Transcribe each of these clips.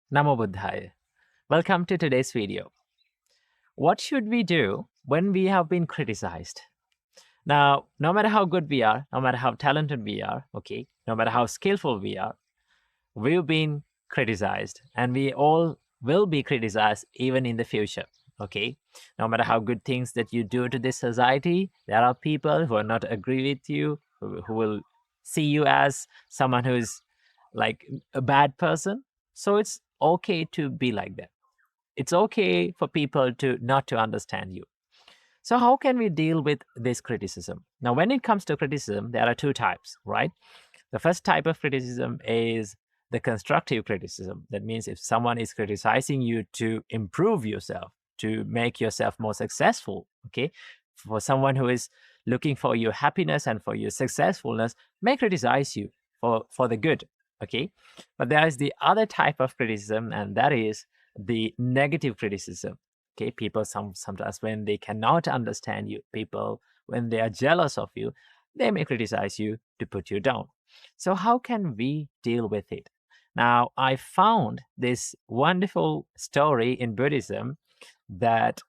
Namo Buddhaya. Welcome to today's video. What should we do when we have been criticized? Now, no matter how good we are, no matter how talented we are, okay, no matter how skillful we are, we've been criticized and we all will be criticized even in the future, okay? No matter how good things that you do to this society, there are people who will not agree with you, who will see you as someone who is like a bad person. So it's okay to be like that. It's okay for people to not to understand you. So how can we deal with this criticism? Now, when it comes to criticism, there are two types, right? The first type of criticism is the constructive criticism. That means if someone is criticizing you to improve yourself, to make yourself more successful, okay? For someone who is looking for your happiness and for your successfulness, may criticize you for the good, okay? But there is the other type of criticism, and that is the negative criticism. Okay, people sometimes when they cannot understand you, people when they are jealous of you, they may criticize you to put you down. So how can we deal with it? Now, I found this wonderful story in Buddhism that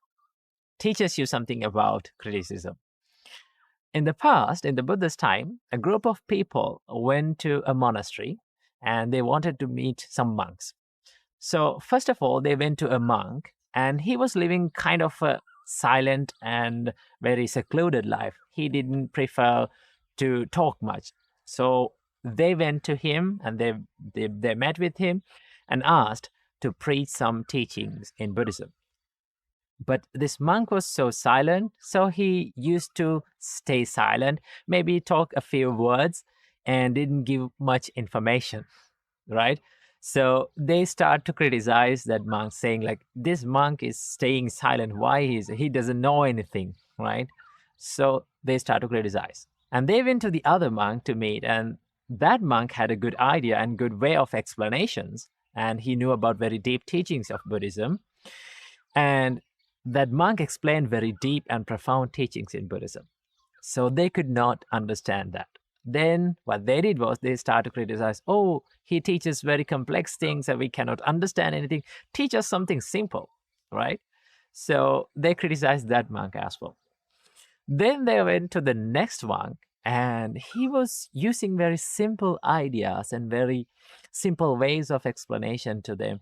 teaches you something about criticism. In the past, in the Buddha's time, a group of people went to a monastery and they wanted to meet some monks. So, first of all, they went to a monk, and he was living kind of a silent and very secluded life. He didn't prefer to talk much. So, they went to him and they met with him and asked to preach some teachings in Buddhism. But this monk was so silent, so he used to stay silent, maybe talk a few words, and didn't give much information, right? So they start to criticize that monk, saying like, this monk is staying silent. Why he doesn't know anything, right? So they start to criticize. And they went to the other monk to meet, and that monk had a good idea and good way of explanations, and he knew about very deep teachings of Buddhism. And that monk explained very deep and profound teachings in Buddhism. So they could not understand that. Then what they did was they started to criticize, oh, he teaches very complex things and we cannot understand anything. Teach us something simple, right? So they criticized that monk as well. Then they went to the next monk, and he was using very simple ideas and very simple ways of explanation to them.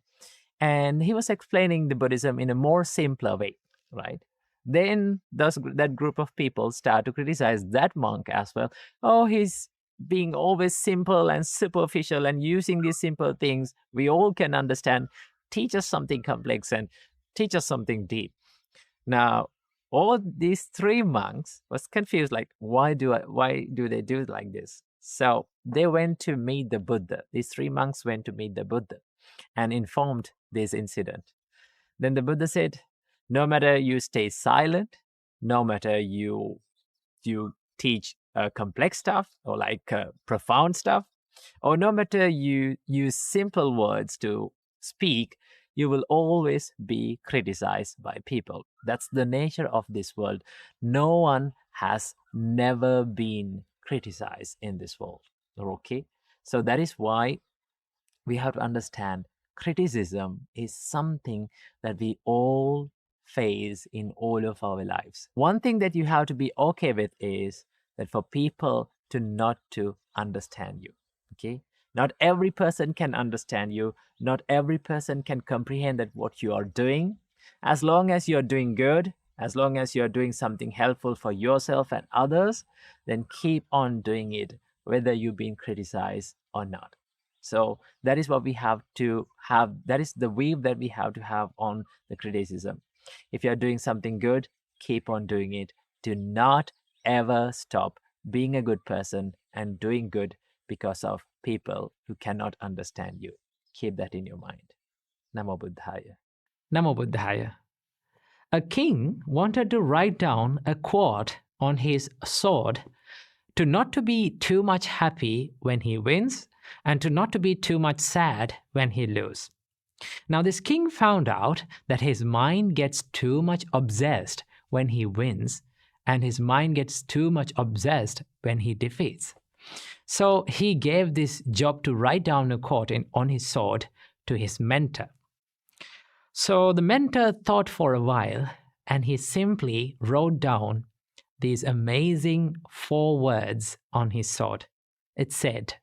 And he was explaining the Buddhism in a more simpler way, right? Then that group of people start to criticize that monk as well. Oh, he's being always simple and superficial and using these simple things we all can understand. Teach us something complex and teach us something deep. Now, all these three monks was confused, like, why do they do it like this? So they went to meet the Buddha. These three monks went to meet the Buddha and informed this incident. Then the Buddha said, no matter you stay silent, no matter you teach complex stuff or like profound stuff, or no matter you use simple words to speak, you will always be criticized by people. That's the nature of this world. No one has never been criticized in this world. Okay? So that is why we have to understand criticism is something that we all face in all of our lives. One thing that you have to be okay with is that for people to not to understand you. Okay? Not every person can understand you. Not every person can comprehend that what you are doing. As long as you're doing good, as long as you're doing something helpful for yourself and others, then keep on doing it, whether you've been criticized or not. So that is what we have to have. That is the view that we have to have on the criticism. If you're doing something good, keep on doing it. Do not ever stop being a good person and doing good because of people who cannot understand you. Keep that in your mind. Namo Buddhaya. Namo Buddhaya. A king wanted to write down a quote on his sword to not to be too much happy when he wins and to not to be too much sad when he loses. Now this king found out that his mind gets too much obsessed when he wins and his mind gets too much obsessed when he defeats. So he gave this job to write down a quote on his sword to his mentor. So the mentor thought for a while, and he simply wrote down these amazing 4 words on his sword. It said,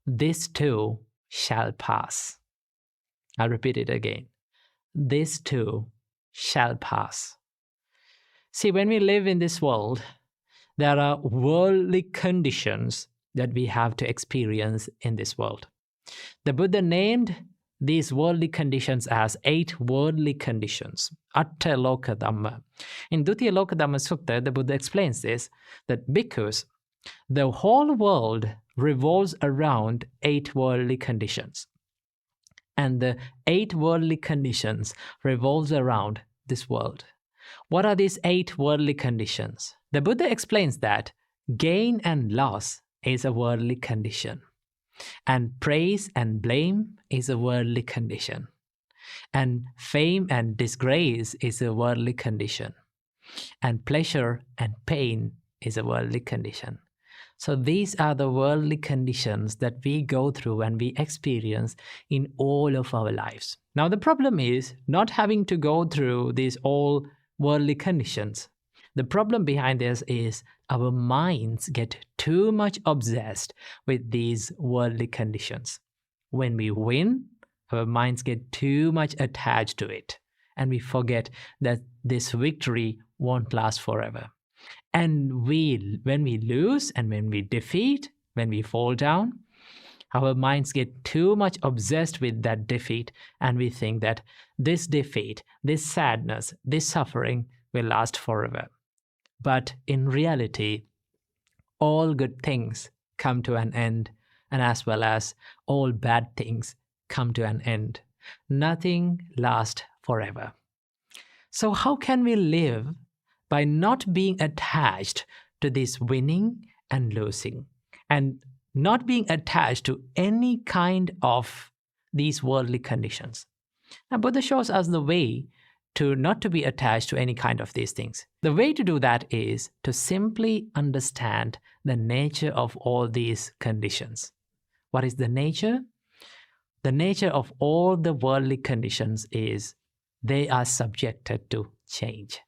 "This too shall pass." I'll repeat it again. This too shall pass. See, when we live in this world, there are worldly conditions that we have to experience in this world. The Buddha named these worldly conditions as 8 worldly conditions, Atta Loka Dhamma. In Dutiya Loka Dhamma Sutta, the Buddha explains this, that because the whole world revolves around 8 worldly conditions, and the 8 worldly conditions revolves around this world. What are these 8 worldly conditions? The Buddha explains that gain and loss is a worldly condition, and praise and blame is a worldly condition, and fame and disgrace is a worldly condition, and pleasure and pain is a worldly condition. So these are the worldly conditions that we go through and we experience in all of our lives. Now the problem is not having to go through these all worldly conditions. The problem behind this is our minds get too much obsessed with these worldly conditions. When we win, our minds get too much attached to it, and we forget that this victory won't last forever. And when we lose and when we defeat, when we fall down, our minds get too much obsessed with that defeat, and we think that this defeat, this sadness, this suffering will last forever. But in reality, all good things come to an end, and as well as all bad things come to an end. Nothing lasts forever. So how can we live by not being attached to this winning and losing, and not being attached to any kind of these worldly conditions? Now, Buddha shows us the way to not to be attached to any kind of these things. The way to do that is to simply understand the nature of all these conditions. What is the nature? The nature of all the worldly conditions is they are subjected to change.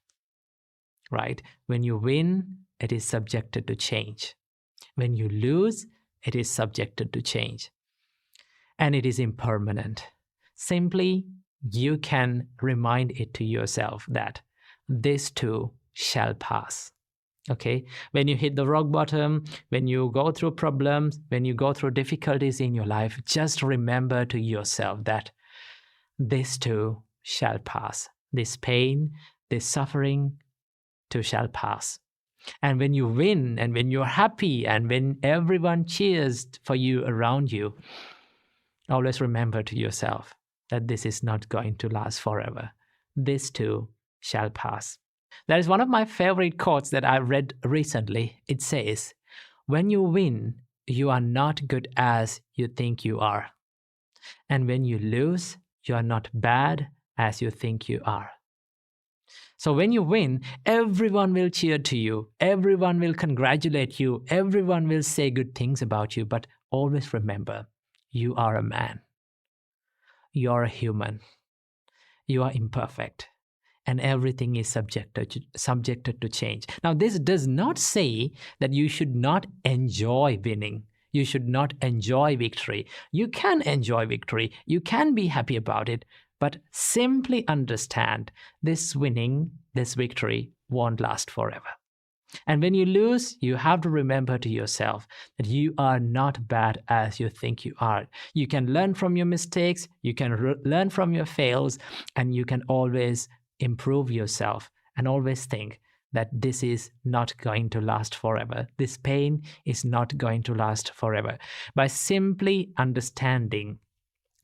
Right? When you win, it is subjected to change. When you lose, it is subjected to change. And it is impermanent. Simply, you can remind it to yourself that this too shall pass. Okay? When you hit the rock bottom, when you go through problems, when you go through difficulties in your life, just remember to yourself that this too shall pass. This pain, this suffering too shall pass. And when you win, and when you're happy, and when everyone cheers for you around you, always remember to yourself that this is not going to last forever. This too shall pass. That is one of my favorite quotes that I read recently. It says, "When you win, you are not good as you think you are. And when you lose, you are not bad as you think you are." So when you win, everyone will cheer to you. Everyone will congratulate you. Everyone will say good things about you. But always remember, you are a man. You are a human. You are imperfect. And everything is subjected to change. Now, this does not say that you should not enjoy winning. You should not enjoy victory. You can enjoy victory. You can be happy about it. But simply understand this winning, this victory won't last forever. And when you lose, you have to remember to yourself that you are not bad as you think you are. You can learn from your mistakes, you can learn from your fails, and you can always improve yourself and always think that this is not going to last forever. This pain is not going to last forever. By simply understanding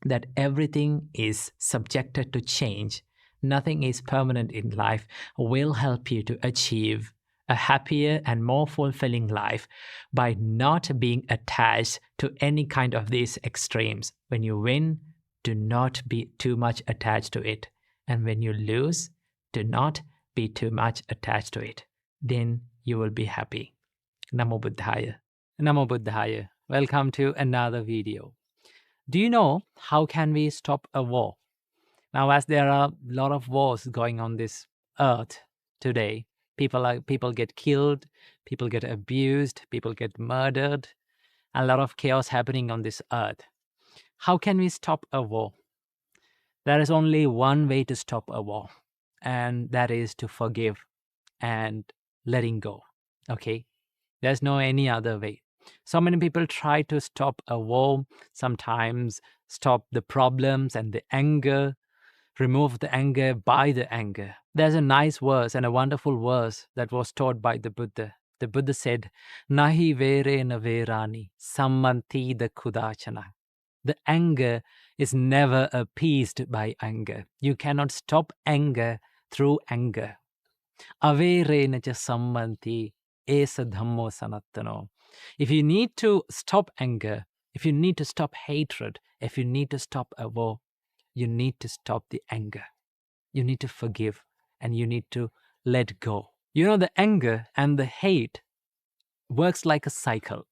that everything is subjected to change, nothing is permanent in life, will help you to achieve a happier and more fulfilling life by not being attached to any kind of these extremes. When you win, do not be too much attached to it. And when you lose, do not be too much attached to it. Then you will be happy. Namo Buddhaya. Namo Buddhaya. Welcome to another video. Do you know how can we stop a war? Now, as there are a lot of wars going on this earth today, people get killed, people get abused, people get murdered, a lot of chaos happening on this earth. How can we stop a war? There is only one way to stop a war, and that is to forgive and letting go. Okay? There's no any other way. So many people try to stop a war, sometimes stop the problems and the anger, remove the anger by the anger. There's a nice verse and a wonderful verse that was taught by the Buddha. The Buddha said, Nahi vere na verani, sammanti the kudachana. The anger is never appeased by anger. You cannot stop anger through anger. Avere na cha sammanti, esa dhammo sanattano. If you need to stop anger, if you need to stop hatred, if you need to stop a war, you need to stop the anger. You need to forgive and you need to let go. You know, the anger and the hate works like a cycle.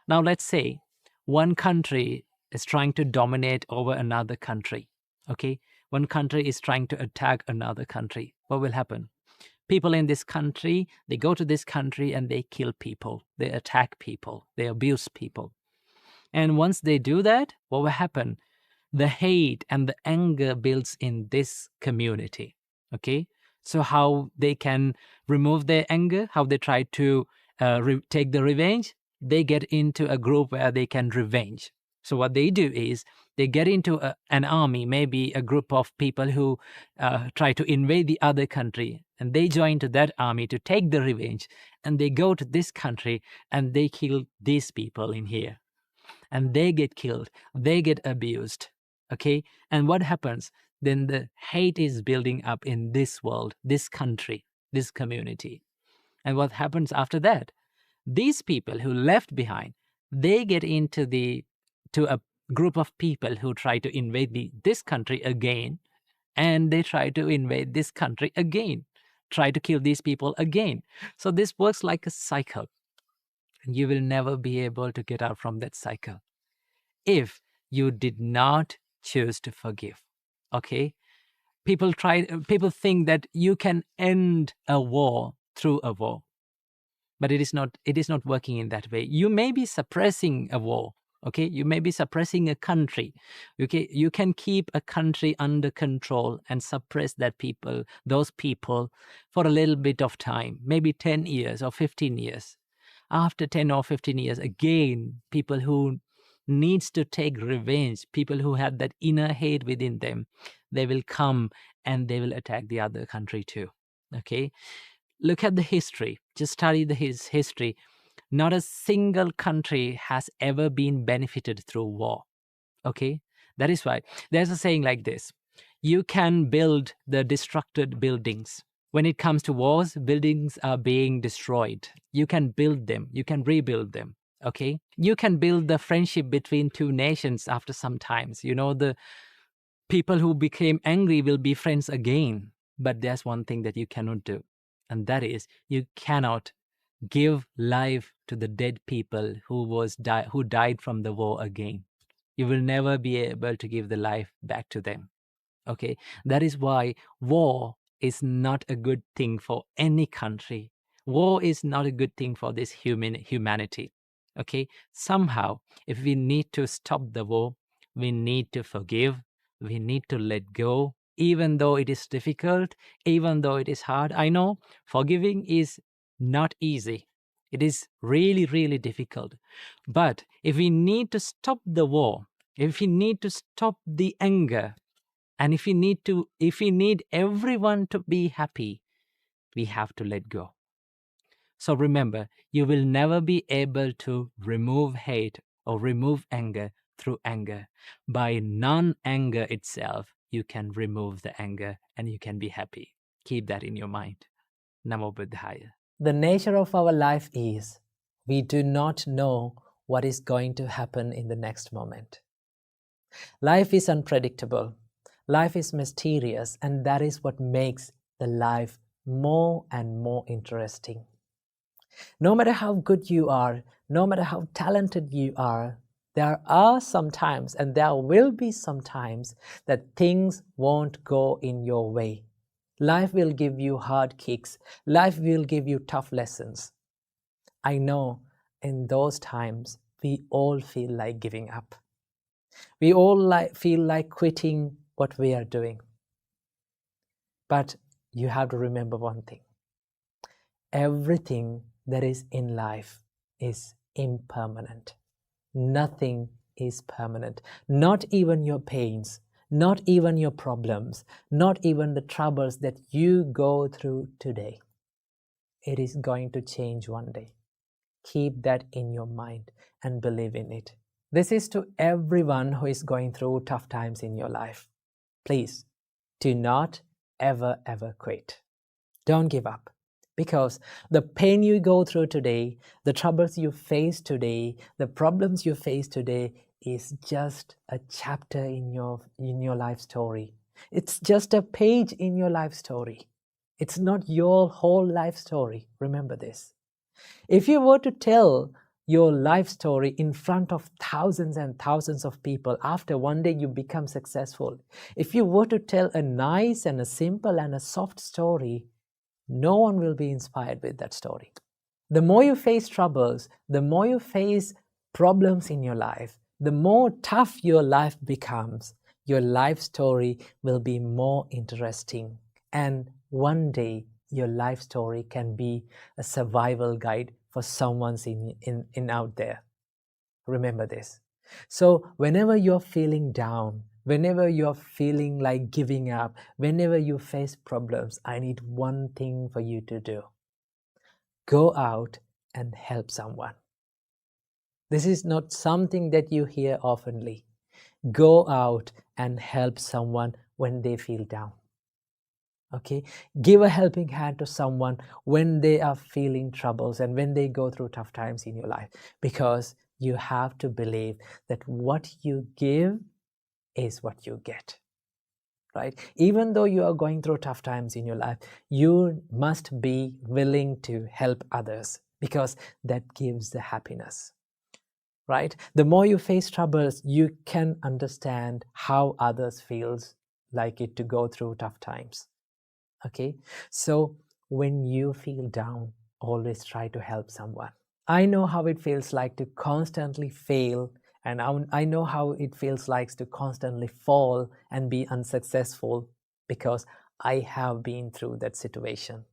Now, let's say one country is trying to dominate over another country. Okay? One country is trying to attack another country. What will happen? People in this country, they go to this country and they kill people. They attack people. They abuse people. And once they do that, what will happen? The hate and the anger builds in this community. Okay, so how they can remove their anger, how they try to take the revenge, they get into a group where they can revenge. So what they do is they get into an army, maybe a group of people who try to invade the other country, and they join to that army to take the revenge, and they go to this country and they kill these people in here, and they get killed, they get abused. Okay, and what happens then? The hate is building up in this world, this country, this community. And what happens after that? These people who left behind, they get into a group of people who try to invade this country again, and they try to invade this country again, try to kill these people again. So this works like a cycle, and you will never be able to get out from that cycle if you did not choose to forgive. Okay, people think that you can end a war through a war, but it is not working in that way. You may be suppressing a war. Okay, you may be suppressing a country. Okay, you can keep a country under control and suppress those people for a little bit of time, maybe 10 years or 15 years. After 10 or 15 years, again, people who needs to take revenge, people who had that inner hate within them, they will come and they will attack the other country too. Okay, look at the history, just study his history. Not a single country has ever been benefited through war. Okay, that is why there's a saying like this: you can build the destructed buildings. When it comes to wars, buildings are being destroyed. You can build them, you can rebuild them. Okay, you can build the friendship between two nations after some times. You know, the people who became angry will be friends again. But there's one thing that you cannot do, and that is you cannot give life to the dead people who died from the war again. You will never be able to give the life back to them. Okay, that is why war is not a good thing for any country. War is not a good thing for this humanity. Okay, somehow, if we need to stop the war, we need to forgive, we need to let go, even though it is difficult, even though it is hard. I know forgiving is not easy. It is really, really difficult. But if we need to stop the war, if we need to stop the anger, and if we need everyone to be happy, we have to let go. So remember, you will never be able to remove hate or remove anger through anger. By non-anger itself, you can remove the anger and you can be happy. Keep that in your mind. Namo Buddhaya. The nature of our life is we do not know what is going to happen in the next moment. Life is unpredictable. Life is mysterious, and that is what makes the life more and more interesting. No matter how good you are, no matter how talented you are, There are some times, and there will be some times, that things won't go in your way. Life will give you hard kicks. Life will give you tough lessons. I know in those times, we all feel like giving up. We all feel like quitting what we are doing. But you have to remember one thing. Everything that is in life is impermanent. Nothing is permanent. Not even your pains, not even your problems, not even the troubles that you go through today. It is going to change one day. Keep that in your mind and believe in it. This is to everyone who is going through tough times in your life. Please do not ever quit. Don't give up. Because the pain you go through today, the troubles you face today, the problems you face today is just a chapter in your life story. It's just a page in your life story. It's not your whole life story. Remember this. If you were to tell your life story in front of thousands and thousands of people after one day you become successful, if you were to tell a nice and a simple and a soft story, no one will be inspired with that story. The more you face troubles, the more you face problems in your life, the more tough your life becomes, your life story will be more interesting. And one day, your life story can be a survival guide for someone's in out there. Remember this. So whenever you're feeling down, whenever you're feeling like giving up, whenever you face problems, I need one thing for you to do. Go out and help someone. This is not something that you hear oftenly. Go out and help someone when they feel down. Okay, give a helping hand to someone when they are feeling troubles and when they go through tough times in your life, because you have to believe that what you give is what you get, right? Even though you are going through tough times in your life, you must be willing to help others, because that gives the happiness, right? The more you face troubles, you can understand how others feels like it to go through tough times. Okay, so when you feel down, always try to help someone. I know how it feels like to constantly fail, and I know how it feels like to constantly fall and be unsuccessful, because I have been through that situation.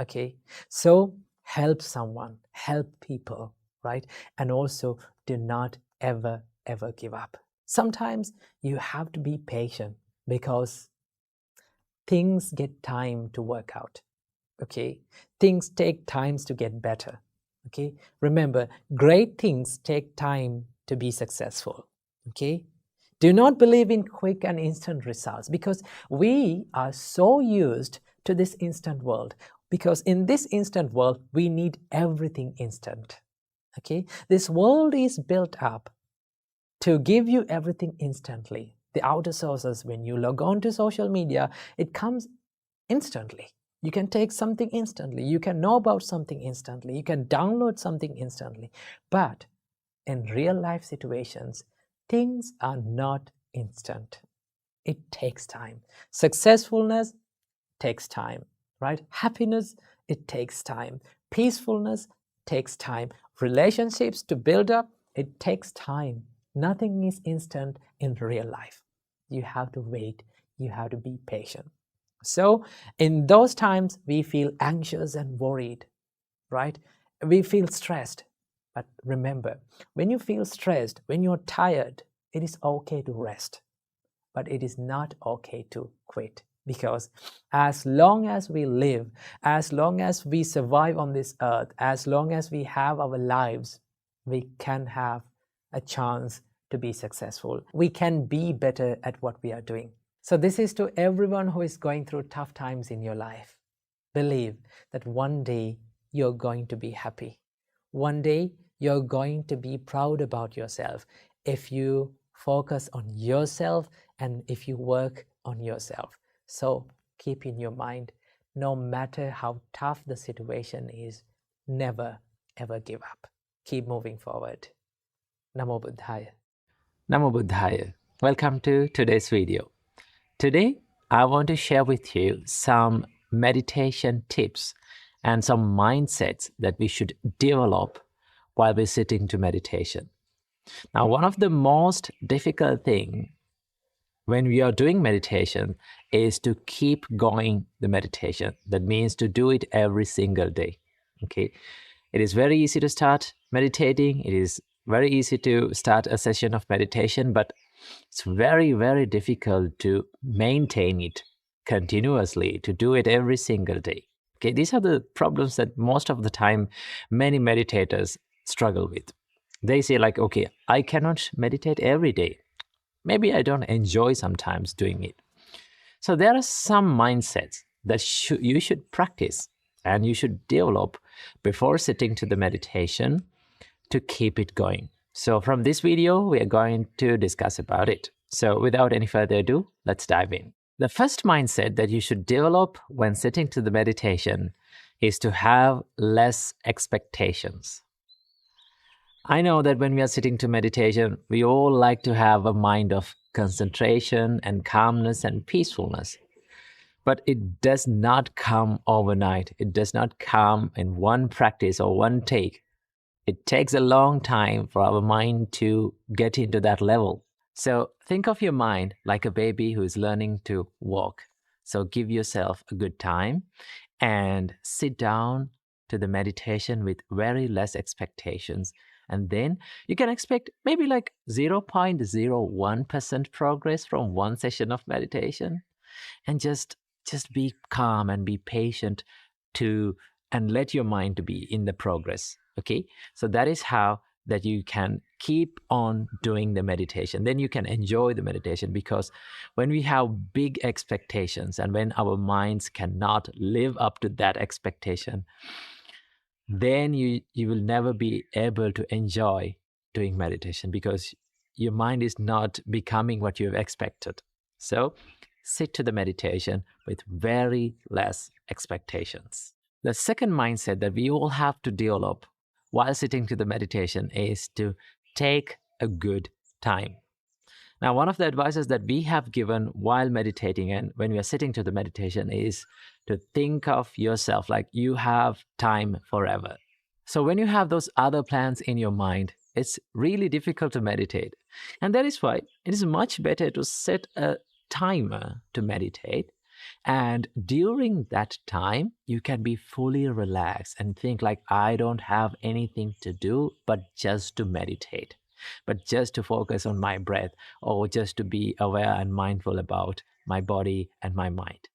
Okay, so help someone, help people, right? And also do not ever give up. Sometimes you have to be patient, because things get time to work out. Okay, things take times to get better. Okay, remember, great things take time to be successful. Okay, do not believe in quick and instant results, because we are so used to this instant world. Because in this instant world, we need everything instant. Okay, this world is built up to give you everything instantly. The outer sources, when you log on to social media, it comes instantly. You can take something instantly. You can know about something instantly. You can download something instantly. But in real life situations, things are not instant. It takes time. Successfulness takes time, right? Happiness, it takes time. Peacefulness takes time. Relationships to build up, it takes time. Nothing is instant in real life. You have to wait. You have to be patient. So in those times, we feel anxious and worried, right? We feel stressed. But remember, when you feel stressed, when you're tired, it is okay to rest. But it is not okay to quit, because as long as we live, as long as we survive on this earth, as long as we have our lives, we can have a chance to be successful. We can be better at what we are doing. So this is to everyone who is going through tough times in your life. Believe that one day you're going to be happy. One day you're going to be proud about yourself if you focus on yourself and if you work on yourself. So keep in your mind, no matter how tough the situation is, never ever give up. Keep moving forward. Namo Buddhaya. Namo Buddhaya. Welcome to today's video. Today, I want to share with you some meditation tips and some mindsets that we should develop while we're sitting to meditation. Now, one of the most difficult things when we are doing meditation is to keep going the meditation. That means to do it every single day. Okay. It is very easy to start meditating. It is very easy to start a session of meditation, but it's very, very difficult to maintain it continuously, to do it every single day. Okay. These are the problems that most of the time many meditators struggle with. They say, like, okay, I cannot meditate every day. Maybe I don't enjoy sometimes doing it. So there are some mindsets that you should practice and you should develop before sitting to the meditation to keep it going. So from this video, we are going to discuss about it. So without any further ado, let's dive in. The first mindset that you should develop when sitting to the meditation is to have less expectations. I know that when we are sitting to meditation, we all like to have a mind of concentration and calmness and peacefulness. But it does not come overnight. It does not come in one practice or one take. It takes a long time for our mind to get into that level. So think of your mind like a baby who is learning to walk. So give yourself a good time and sit down to the meditation with very less expectations. And then you can expect maybe like 0.01% progress from one session of meditation. And just be calm and be patient and let your mind to be in the progress. Okay. So that is how that you can keep on doing the meditation. Then you can enjoy the meditation, because when we have big expectations and when our minds cannot live up to that expectation, then you will never be able to enjoy doing meditation, because your mind is not becoming what you have expected. So sit to the meditation with very less expectations. The second mindset that we all have to develop while sitting to the meditation is to take a good time. Now, one of the advices that we have given while meditating and when we are sitting to the meditation is to think of yourself like you have time forever. So when you have those other plans in your mind, it's really difficult to meditate. And that is why it is much better to set a timer to meditate. And during that time, you can be fully relaxed and think like, I don't have anything to do but just to meditate, but just to focus on my breath, or just to be aware and mindful about my body and my mind.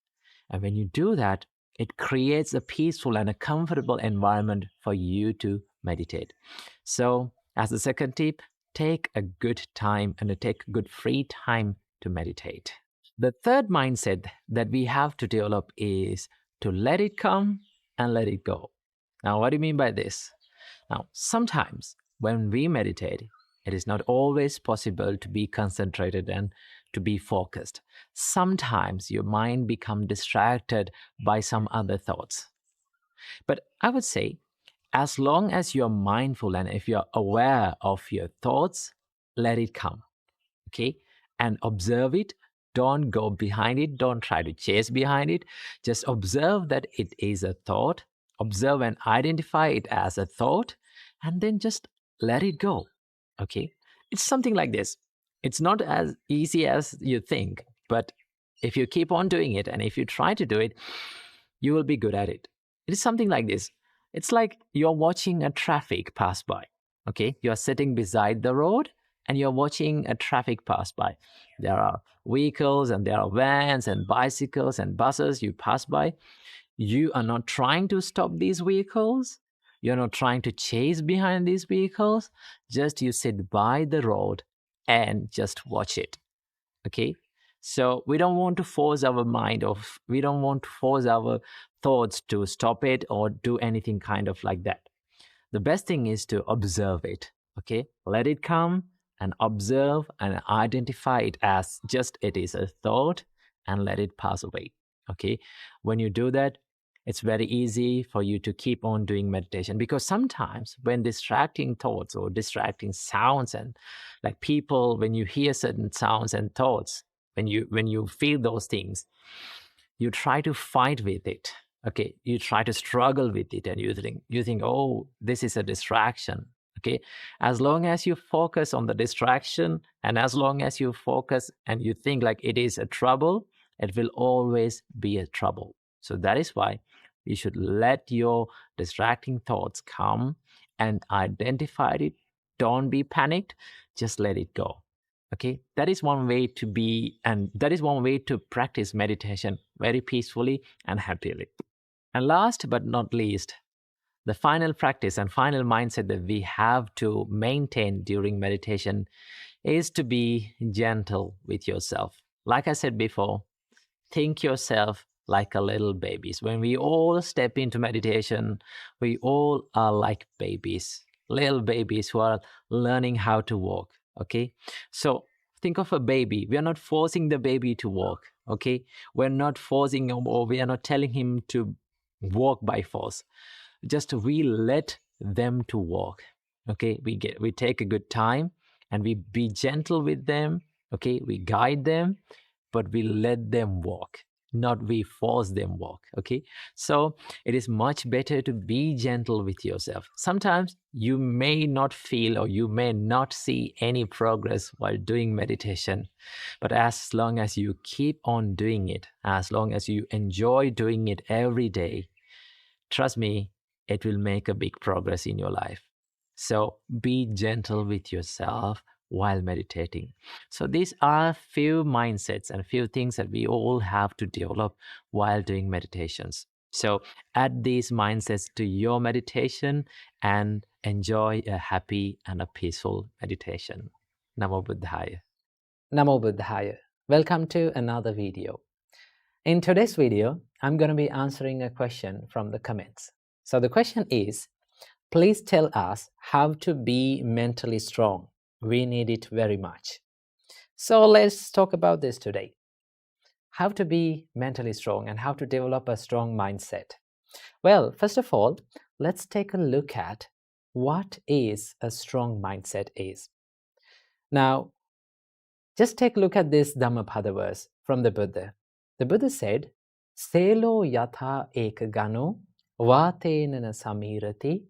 And when you do that, it creates a peaceful and a comfortable environment for you to meditate. So, as the second tip, take a good time and take good free time to meditate. The third mindset that we have to develop is to let it come and let it go. Now, what do you mean by this? Now, sometimes when we meditate, it is not always possible to be concentrated and to be focused. Sometimes your mind becomes distracted by some other thoughts. But I would say, as long as you're mindful and if you're aware of your thoughts, let it come, okay? And observe it. Don't go behind it. Don't try to chase behind it. Just observe that it is a thought. Observe and identify it as a thought, and then just let it go. Okay. It's something like this. It's not as easy as you think, but if you keep on doing it and if you try to do it, you will be good at it. It is something like this. It's like you're watching a traffic pass by. Okay. You're sitting beside the road and you're watching a traffic pass by. There are vehicles and there are vans and bicycles and buses you pass by. You are not trying to stop these vehicles. You're not trying to chase behind these vehicles. Just you sit by the road and just watch it. Okay. So we don't want to force our mind, or we don't want to force our thoughts to stop it or do anything kind of like that. The best thing is to observe it. Okay. Let it come and observe and identify it as just it is a thought and let it pass away. Okay. When you do that, it's very easy for you to keep on doing meditation, because sometimes when distracting thoughts or distracting sounds, and like people, when you hear certain sounds and thoughts, when you feel those things, you try to fight with it. Okay, you try to struggle with it, and you think, oh, this is a distraction. Okay, as long as you focus on the distraction, and as long as you focus and you think like it is a trouble, it will always be a trouble. So that is why you should let your distracting thoughts come and identify it. Don't be panicked, just let it go. Okay, that is one way to be, and that is one way to practice meditation very peacefully and happily. And last but not least, the final practice and final mindset that we have to maintain during meditation is to be gentle with yourself. Like I said before, think yourself like a little babies. When we all step into meditation, we all are like babies, little babies who are learning how to walk. Okay, so think of a baby. We are not forcing the baby to walk. Okay, we're not forcing him, or we are not telling him to walk by force. Just we let them to walk. Okay, we take a good time and we be gentle with them. Okay, we guide them, but we let them walk, not we force them walk. Okay, so it is much better to be gentle with yourself. Sometimes you may not feel, or you may not see any progress while doing meditation, but as long as you keep on doing it, as long as you enjoy doing it every day, trust me, it will make a big progress in your life. So be gentle with yourself while meditating. So these are few mindsets and few things that we all have to develop while doing meditations. So add these mindsets to your meditation and enjoy a happy and a peaceful meditation. Namo Buddhaya. Namo Buddhaya. Welcome to another video. In today's video, I'm going to be answering a question from the comments. So the question is, please tell us how to be mentally strong. We need it very much. So let's talk about this today. How to be mentally strong and how to develop a strong mindset. Well, first of all, let's take a look at what is a strong mindset is. Now, just take a look at this Dhammapada verse from the Buddha. The Buddha said, Selo yatha ekagano vatenana samirati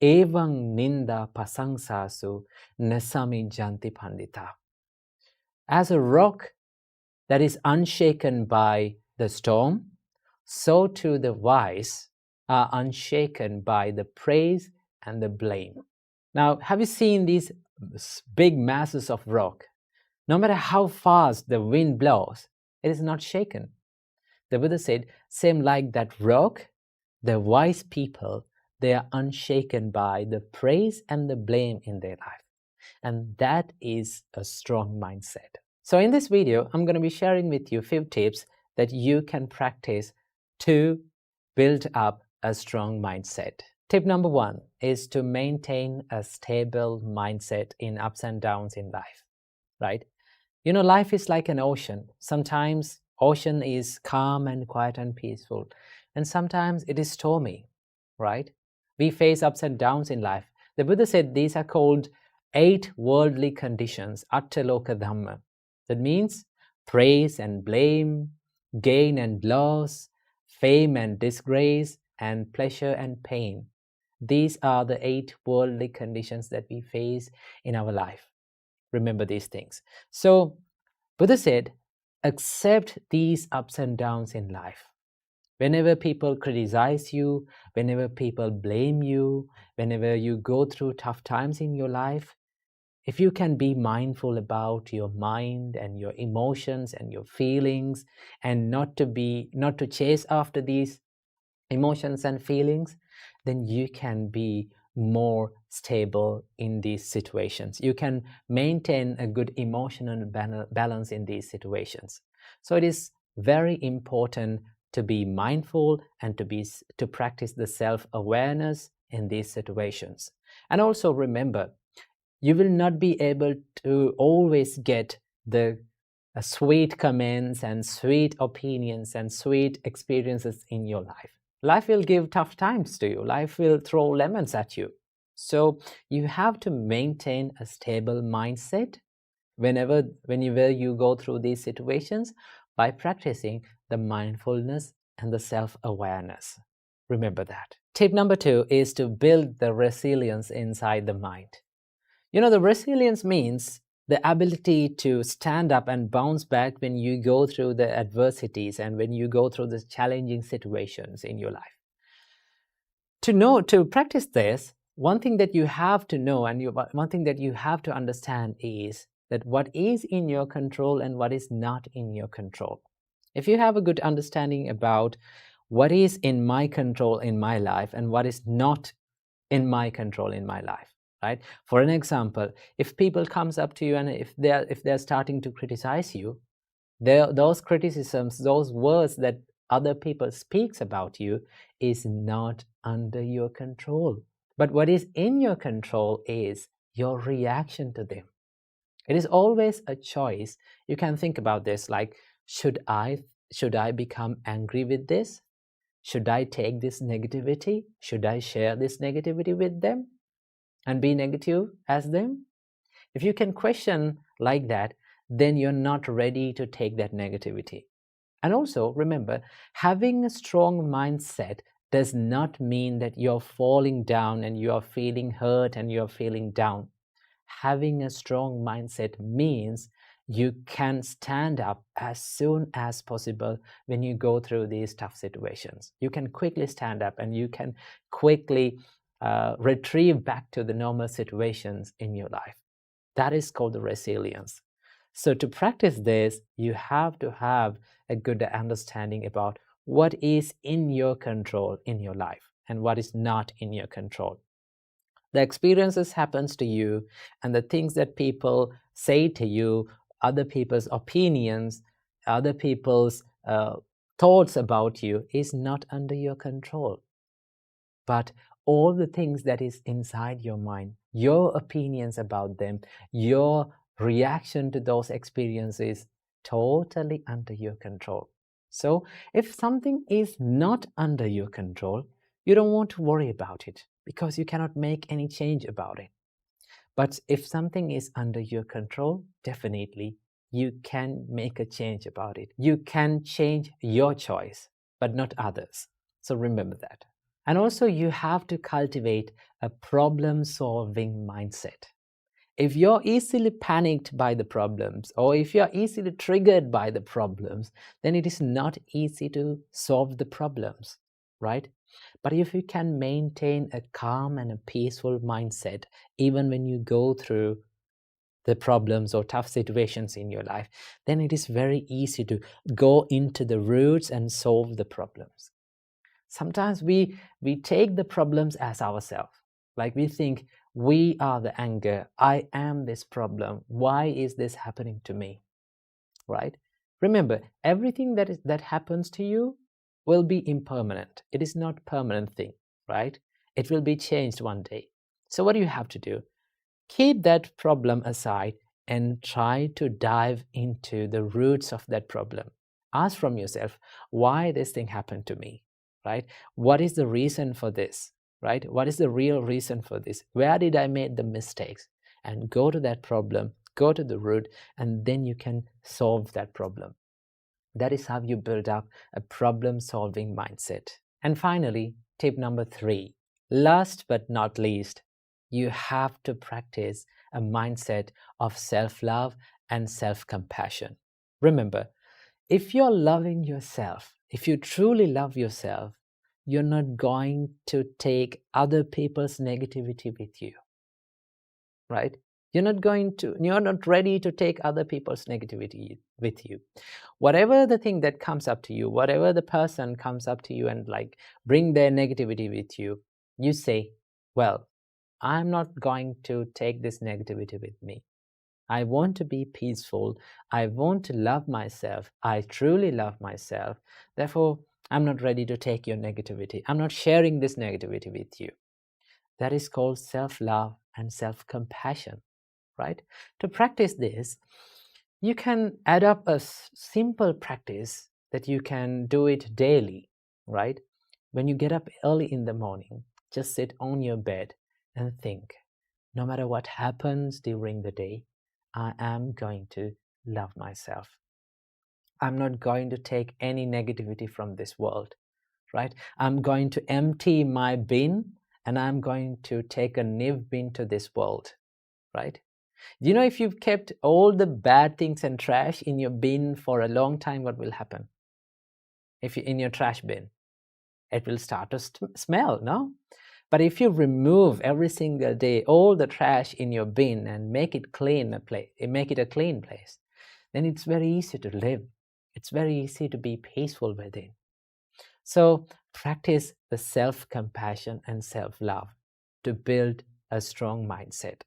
evang ninda pasangsasu nasami janti pandita. As a rock that is unshaken by the storm, so too the wise are unshaken by the praise and the blame. Now, have you seen these big masses of rock? No matter how fast the wind blows, it is not shaken. The Buddha said, same like that rock, the wise people, they are unshaken by the praise and the blame in their life. And that is a strong mindset. So in this video, I'm going to be sharing with you a few tips that you can practice to build up a strong mindset. Tip number 1 is to maintain a stable mindset in ups and downs in life, right? You know, life is like an ocean. Sometimes ocean is calm and quiet and peaceful, and sometimes it is stormy, right? We face ups and downs in life. The Buddha said these are called 8 worldly conditions, attaloka dhamma. That means praise and blame, gain and loss, fame and disgrace, and pleasure and pain. These are the 8 worldly conditions that we face in our life. Remember these things. So Buddha said, accept these ups and downs in life. Whenever people criticize you, whenever people blame you, whenever you go through tough times in your life, if you can be mindful about your mind and your emotions and your feelings, and not to chase after these emotions and feelings, then you can be more stable in these situations. You can maintain a good emotional balance in these situations. So it is very important to be mindful and to practice the self-awareness in these situations. And also remember, you will not be able to always get the sweet comments and sweet opinions and sweet experiences in your life. Life will give tough times to you. Life will throw lemons at you. So you have to maintain a stable mindset whenever you go through these situations by practicing the mindfulness and the self-awareness. Remember that. Tip number 2 is to build the resilience inside the mind. The resilience means the ability to stand up and bounce back when you go through the adversities and when you go through the challenging situations in your life. To practice this, one thing that you have to know and one thing that you have to understand is that what is in your control and what is not in your control. If you have a good understanding about what is in my control in my life and what is not in my control in my life, right? For an example, if people comes up to you and if they're starting to criticize you, those criticisms, those words that other people speaks about you is not under your control. But what is in your control is your reaction to them. It is always a choice. You can think about this like, should I become angry with this? Should I take this negativity? Should I share this negativity with them and be negative as them? If you can question like that, then you're not ready to take that negativity. And also remember, having a strong mindset does not mean that you're falling down and you're feeling hurt and you're feeling down. Having a strong mindset means you can stand up as soon as possible when you go through these tough situations. You can quickly stand up and you can quickly retrieve back to the normal situations in your life. That is called the resilience. So to practice this, you have to have a good understanding about what is in your control in your life and what is not in your control. The experiences happens to you and the things that people say to you, other people's opinions, other people's thoughts about you is not under your control. But all the things that is inside your mind, your opinions about them, your reaction to those experiences, totally under your control. So if something is not under your control, you don't want to worry about it because you cannot make any change about it. But if something is under your control, definitely you can make a change about it. You can change your choice, but not others. So remember that. And also you have to cultivate a problem-solving mindset. If you're easily panicked by the problems, or if you're easily triggered by the problems, then it is not easy to solve the problems, right? But if you can maintain a calm and a peaceful mindset, even when you go through the problems or tough situations in your life, then it is very easy to go into the roots and solve the problems. Sometimes we take the problems as ourselves. Like we think, we are the anger. I am this problem. Why is this happening to me? Right? Remember, everything that happens to you will be impermanent. It is not a permanent thing, right? It will be changed one day. So what do you have to do? Keep that problem aside and try to dive into the roots of that problem. Ask from yourself, why this thing happened to me, right? What is the reason for this, right? What is the real reason for this? Where did I make the mistakes? And go to that problem, go to the root, and then you can solve that problem. That is how you build up a problem-solving mindset. And finally, tip number 3, last but not least, you have to practice a mindset of self-love and self-compassion. Remember, if you're loving yourself, if you truly love yourself, you're not going to take other people's negativity with you, right? You're not ready to take other people's negativity with you. Whatever the thing that comes up to you, whatever the person comes up to you and like bring their negativity with you, you say, well, I'm not going to take this negativity with me. I want to be peaceful. I want to love myself. I truly love myself. Therefore, I'm not ready to take your negativity. I'm not sharing this negativity with you. That is called self-love and self-compassion, right? To practice this, you can add up a simple practice that you can do it daily, right? When you get up early in the morning, just sit on your bed and think, no matter what happens during the day, I am going to love myself. I'm not going to take any negativity from this world, right? I'm going to empty my bin and I'm going to take a new bin to this world, right? You know, if you've kept all the bad things and trash in your bin for a long time, what will happen? If you're in your trash bin, it will start to smell, no? But if you remove every single day all the trash in your bin and make it make it a clean place, then it's very easy to live. It's very easy to be peaceful within. So practice the self-compassion and self-love to build a strong mindset.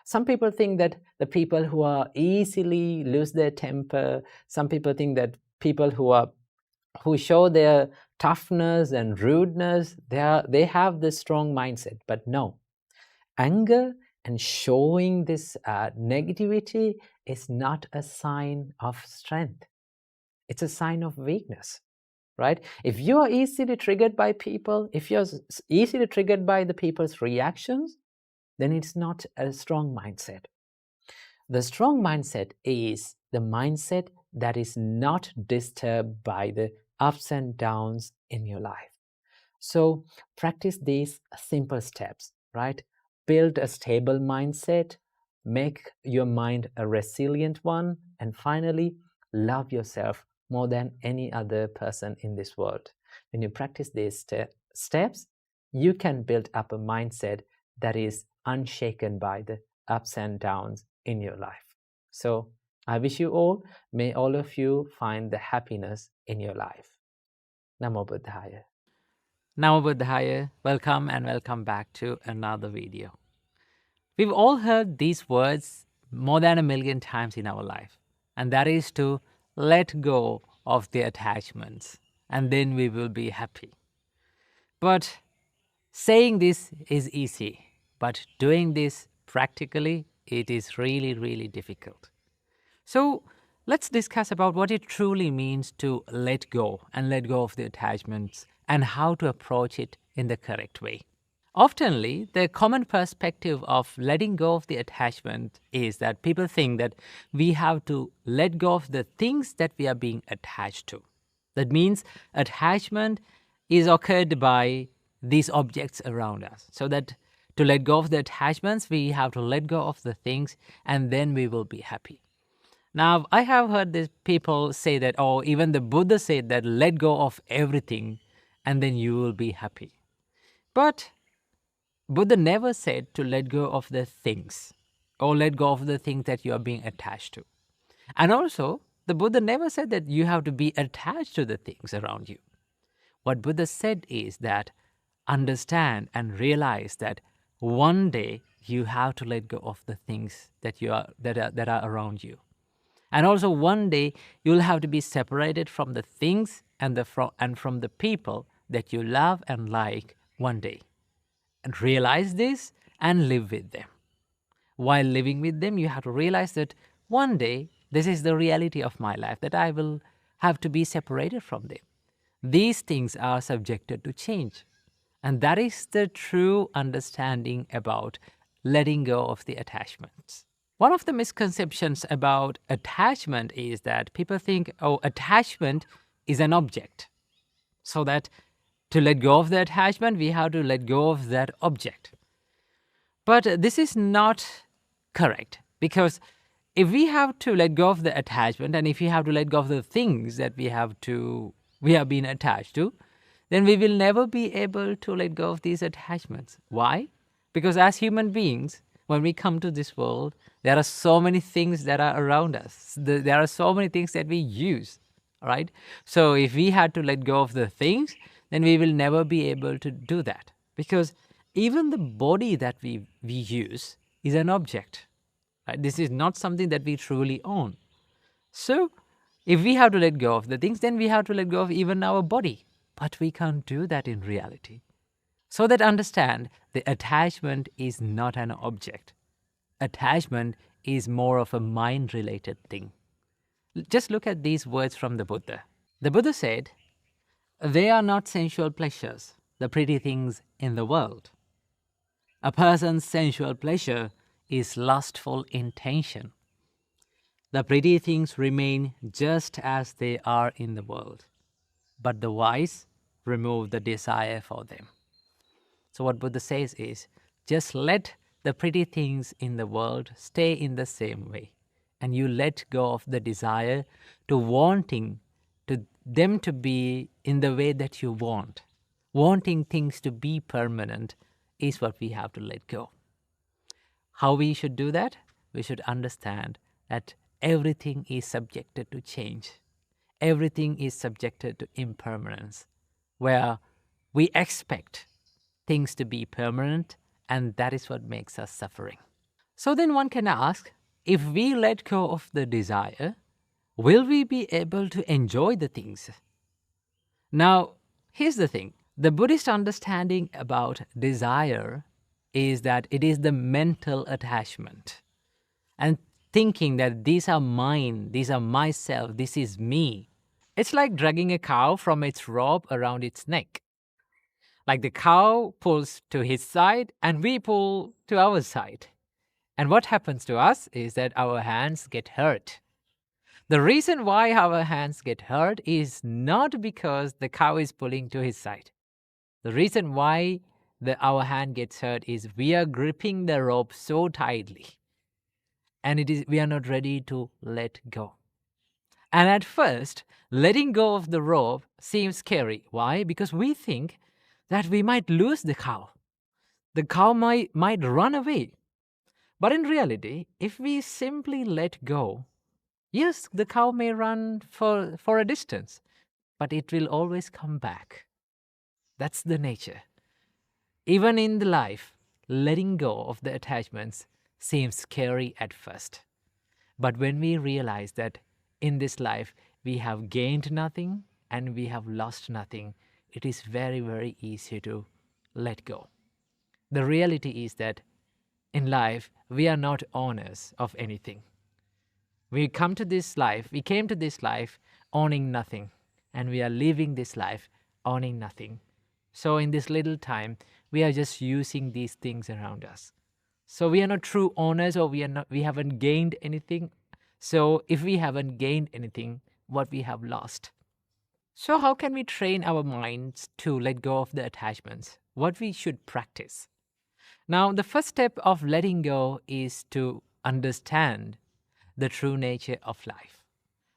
Some people think that the people who are easily lose their temper, some people think that people who show their toughness and rudeness, they have this strong mindset. But no, anger and showing this negativity is not a sign of strength. It's a sign of weakness, right? If you are easily triggered by people, if you're easily triggered by the people's reactions, then it's not a strong mindset. The strong mindset is the mindset that is not disturbed by the ups and downs in your life. So practice these simple steps, right? Build a stable mindset, make your mind a resilient one, and finally, love yourself more than any other person in this world. When you practice these steps, you can build up a mindset that is unshaken by the ups and downs in your life. So I wish you all, may all of you find the happiness in your life. Namo Buddhaya. Namo Buddhaya. Welcome and welcome back to another video. We've all heard these words more than 1,000,000 times in our life, and that is to let go of the attachments, and then we will be happy. But saying this is easy, but doing this practically, it is really, really difficult. So let's discuss about what it truly means to let go and let go of the attachments and how to approach it in the correct way. Oftenly, the common perspective of letting go of the attachment is that people think that we have to let go of the things that we are being attached to. That means attachment is occurred by these objects around us. So that to let go of the attachments, we have to let go of the things and then we will be happy. Now, I have heard these people say that, oh, even the Buddha said that let go of everything and then you will be happy. But Buddha never said to let go of the things or let go of the things that you are being attached to. And also, the Buddha never said that you have to be attached to the things around you. What Buddha said is that understand and realize that one day you have to let go of the things that are around you. And also one day you'll have to be separated from the things and from the people that you love and like one day. And realize this and live with them. While living with them, you have to realize that one day this is the reality of my life, that I will have to be separated from them. These things are subjected to change. And that is the true understanding about letting go of the attachments. One of the misconceptions about attachment is that people think, oh, attachment is an object. So that to let go of the attachment, we have to let go of that object. But this is not correct, because if we have to let go of the attachment and if we have to let go of the things that we have been attached to, then we will never be able to let go of these attachments. Why? Because as human beings, when we come to this world, there are so many things that are around us. There are so many things that we use, right? So if we had to let go of the things, then we will never be able to do that. Because even the body that we use is an object. Right? This is not something that we truly own. So if we have to let go of the things, then we have to let go of even our body. But we can't do that in reality. So that understand, the attachment is not an object. Attachment is more of a mind-related thing. Just look at these words from the Buddha. The Buddha said, They are not sensual pleasures, the pretty things in the world. A person's sensual pleasure is lustful intention. The pretty things remain just as they are in the world, but the wise remove the desire for them. So what Buddha says is, just let the pretty things in the world stay in the same way, and you let go of the desire to wanting to them to be in the way that you want. Wanting things to be permanent is what we have to let go. How we should do that? We should understand that everything is subjected to change. Everything is subjected to impermanence, where we expect things to be permanent, and that is what makes us suffering. So then one can ask, if we let go of the desire, will we be able to enjoy the things? Now, here's the thing. The Buddhist understanding about desire is that it is the mental attachment and thinking that these are mine, these are myself, this is me. It's like dragging a cow from its rope around its neck. Like the cow pulls to his side and we pull to our side. And what happens to us is that our hands get hurt. The reason why our hands get hurt is not because the cow is pulling to his side. The reason why our hand gets hurt is we are gripping the rope so tightly, and we are not ready to let go. And at first, letting go of the rope seems scary. Why? Because we think that we might lose the cow. The cow might run away. But in reality, if we simply let go, yes, the cow may run for a distance, but it will always come back. That's the nature. Even in the life, letting go of the attachments seems scary at first. But when we realize that in this life we have gained nothing and we have lost nothing, it is very, very easy to let go. The reality is that in life, we are not owners of anything. We came to this life owning nothing, and we are living this life owning nothing. So in this little time, we are just using these things around us. So we are not true owners, or we haven't gained anything. So if we haven't gained anything, what we have lost. So how can we train our minds to let go of the attachments? What we should practice? Now, the first step of letting go is to understand the true nature of life.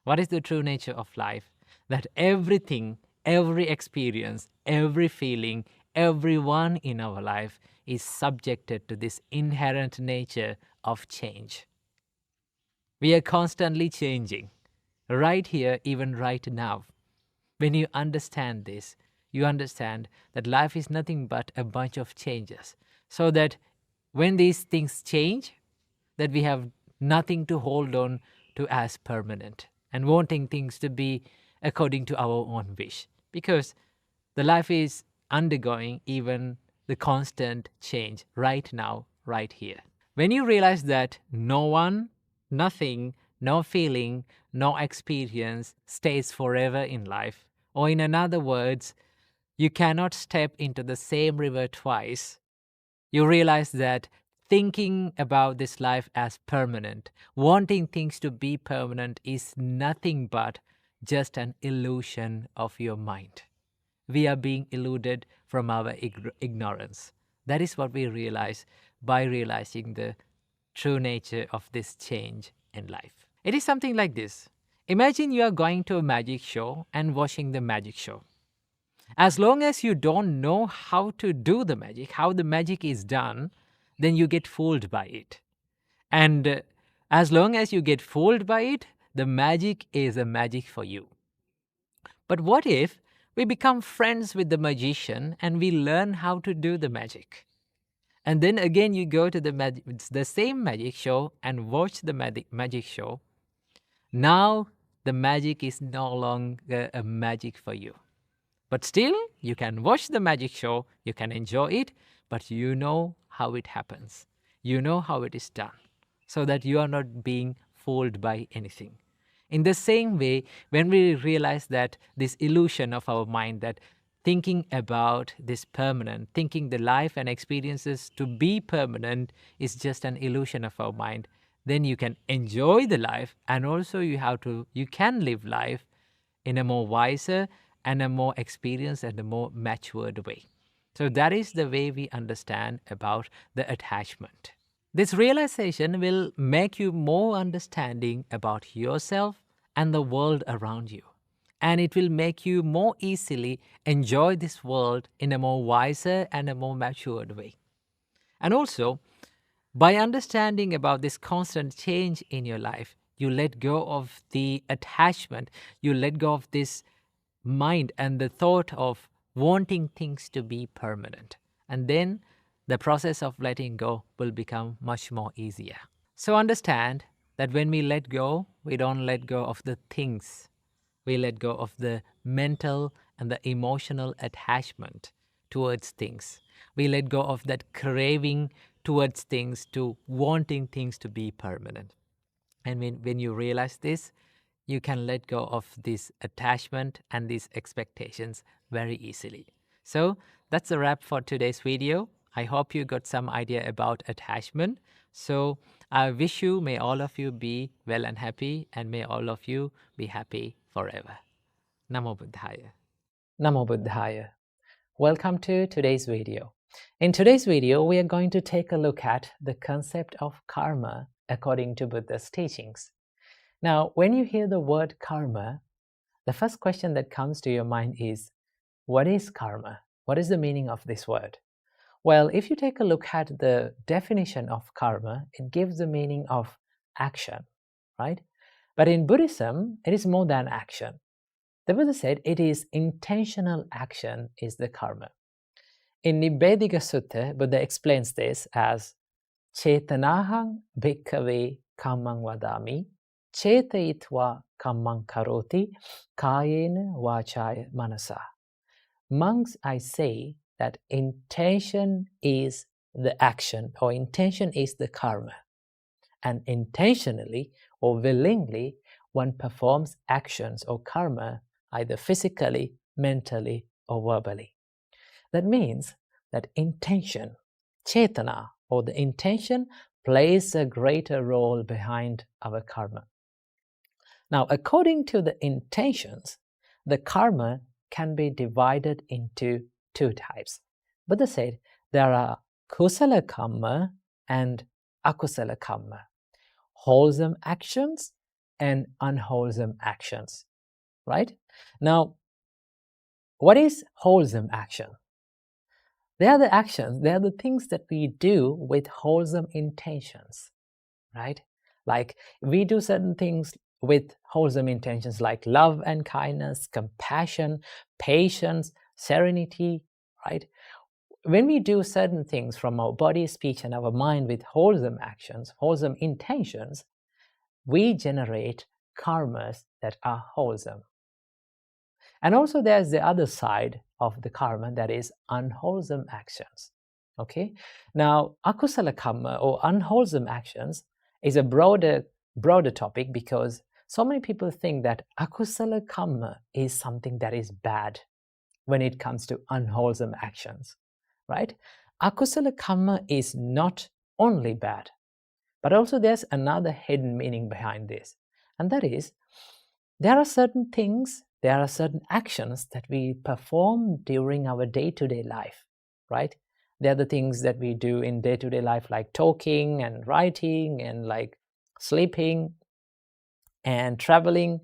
What is the true nature of life? That everything, every experience, every feeling, everyone in our life is subjected to this inherent nature of change. We are constantly changing, right here, even right now. When you understand this, you understand that life is nothing but a bunch of changes. So that when these things change, that we have nothing to hold on to as permanent and wanting things to be according to our own wish. Because the life is undergoing even the constant change right now, right here. When you realize that no one, nothing, no feeling, no experience stays forever in life, or in other words, you cannot step into the same river twice, you realize that thinking about this life as permanent, wanting things to be permanent, is nothing but just an illusion of your mind. We are being eluded from our ignorance. That is what we realize by realizing the true nature of this change in life. It is something like this. Imagine you are going to a magic show and watching the magic show. As long as you don't know how to do the magic, how the magic is done, then you get fooled by it. And as long as you get fooled by it, the magic is a magic for you. But what if we become friends with the magician and we learn how to do the magic? And then again you go to the same magic show and watch the magic show. Now the magic is no longer a magic for you. But still, you can watch the magic show, you can enjoy it, but you know how it happens. You know how it is done, so that you are not being fooled by anything. In the same way, when we realize that this illusion of our mind, that thinking about this permanent, thinking the life and experiences to be permanent is just an illusion of our mind, then you can enjoy the life, and also you can live life in a more wiser and a more experienced and a more matured way. So that is the way we understand about the attachment. This realization will make you more understanding about yourself and the world around you. And it will make you more easily enjoy this world in a more wiser and a more matured way. And also, by understanding about this constant change in your life, you let go of the attachment, you let go of this mind and the thought of wanting things to be permanent. And then the process of letting go will become much more easier. So understand that when we let go, we don't let go of the things. We let go of the mental and the emotional attachment towards things. We let go of that craving towards things, to wanting things to be permanent. And when you realize this, you can let go of this attachment and these expectations very easily. So that's a wrap for today's video. I hope you got some idea about attachment. So I wish you, may all of you be well and happy, and may all of you be happy forever. Namo Buddhaya. Namo Buddhaya. Welcome to today's video. In today's video, we are going to take a look at the concept of karma according to Buddha's teachings. Now, when you hear the word karma, the first question that comes to your mind is, what is karma? What is the meaning of this word? Well, if you take a look at the definition of karma, it gives the meaning of action, right? But in Buddhism, it is more than action. The Buddha said it is intentional action is the karma. In Nibbedika Sutta, Buddha explains this as Chetanahang bhikkhave kammang vadami, chetayitva kammang karoti, kayena vachaya manasa. Monks, I say that intention is the action, or intention is the karma. And intentionally or willingly, one performs actions or karma either physically, mentally, or verbally. That means that intention, chetana, or the intention, plays a greater role behind our karma. Now, according to the intentions, the karma can be divided into two types. Buddha said there are kusala karma and akusala karma, wholesome actions and unwholesome actions, right? Now, what is wholesome action? They are the actions, they are the things that we do with wholesome intentions, right? Like we do certain things with wholesome intentions like love and kindness, compassion, patience, serenity, right? When we do certain things from our body, speech, and our mind with wholesome actions, wholesome intentions, we generate karmas that are wholesome. And also there's the other side of the karma, that is unwholesome actions. Okay? Now, akusala karma or unwholesome actions is a broader topic, because so many people think that akusala karma is something that is bad when it comes to unwholesome actions, right? Akusala karma is not only bad, but also there's another hidden meaning behind this. And that is, there are certain things, there are certain actions that we perform during our day-to-day life, right? They're the things that we do in day-to-day life, like talking and writing and like sleeping and traveling.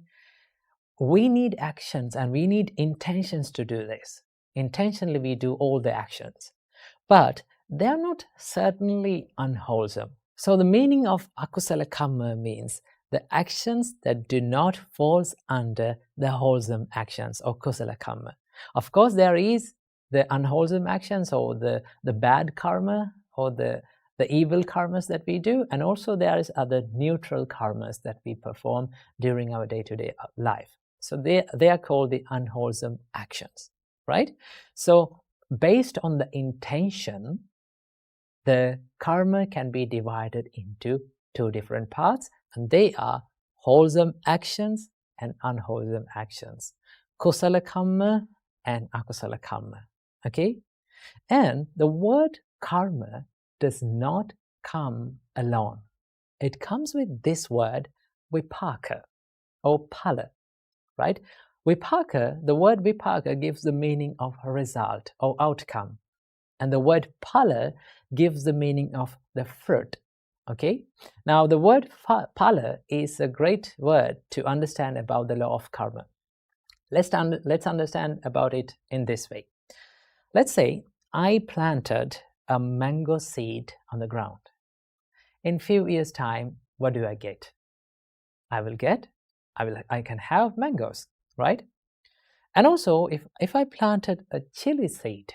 We need actions and we need intentions to do this. Intentionally, we do all the actions, but they're not certainly unwholesome. So the meaning of akusala karma means the actions that do not fall under the wholesome actions or kusala karma. Of course, there is the unwholesome actions or the bad karma or the evil karmas that we do, and also there is other neutral karmas that we perform during our day-to-day life. So they are called the unwholesome actions, right? So based on the intention, the karma can be divided into two different parts, and they are wholesome actions and unwholesome actions, kusala karma and akusala karma. Okay? And the word karma does not come alone. It comes with this word vipaka or phala, right? Vipaka, the word vipaka gives the meaning of result or outcome. And the word phala gives the meaning of the fruit. Okay? Now, the word phala is a great word to understand about the law of karma. Let's understand about it in this way. Let's say I planted a mango seed on the ground. In few years' time, what do I get? I can have mangoes, right? And also, if I planted a chili seed,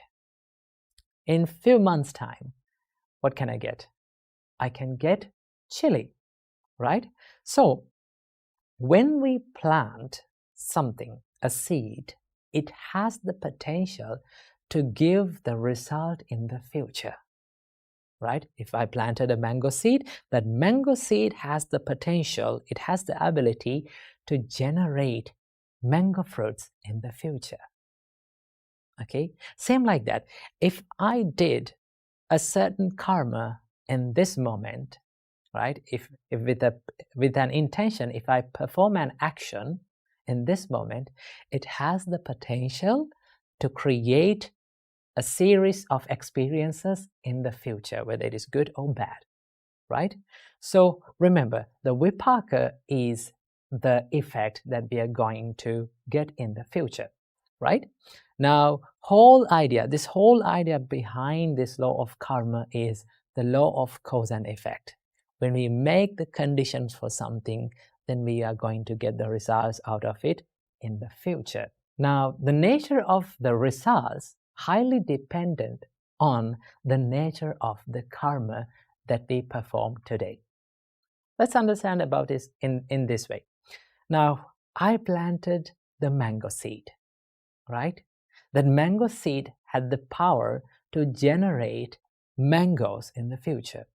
in few months' time, what can I get? I can get chili, right? So when we plant something, a seed, it has the potential to give the result in the future, right? If I planted a mango seed, that mango seed has the potential, it has the ability to generate mango fruits in the future. Okay, same like that. If I did a certain karma in this moment, right? If with an intention, if I perform an action in this moment, it has the potential to create a series of experiences in the future, whether it is good or bad, right? So remember, the vipaka is the effect that we are going to get in the future, right? Now, this whole idea behind this law of karma is the law of cause and effect. When we make the conditions for something, then we are going to get the results out of it in the future. Now, the nature of the results highly dependent on the nature of the karma that we perform today. Let's understand about this in this way. Now, I planted the mango seed, right? That mango seed had the power to generate mangoes in the future,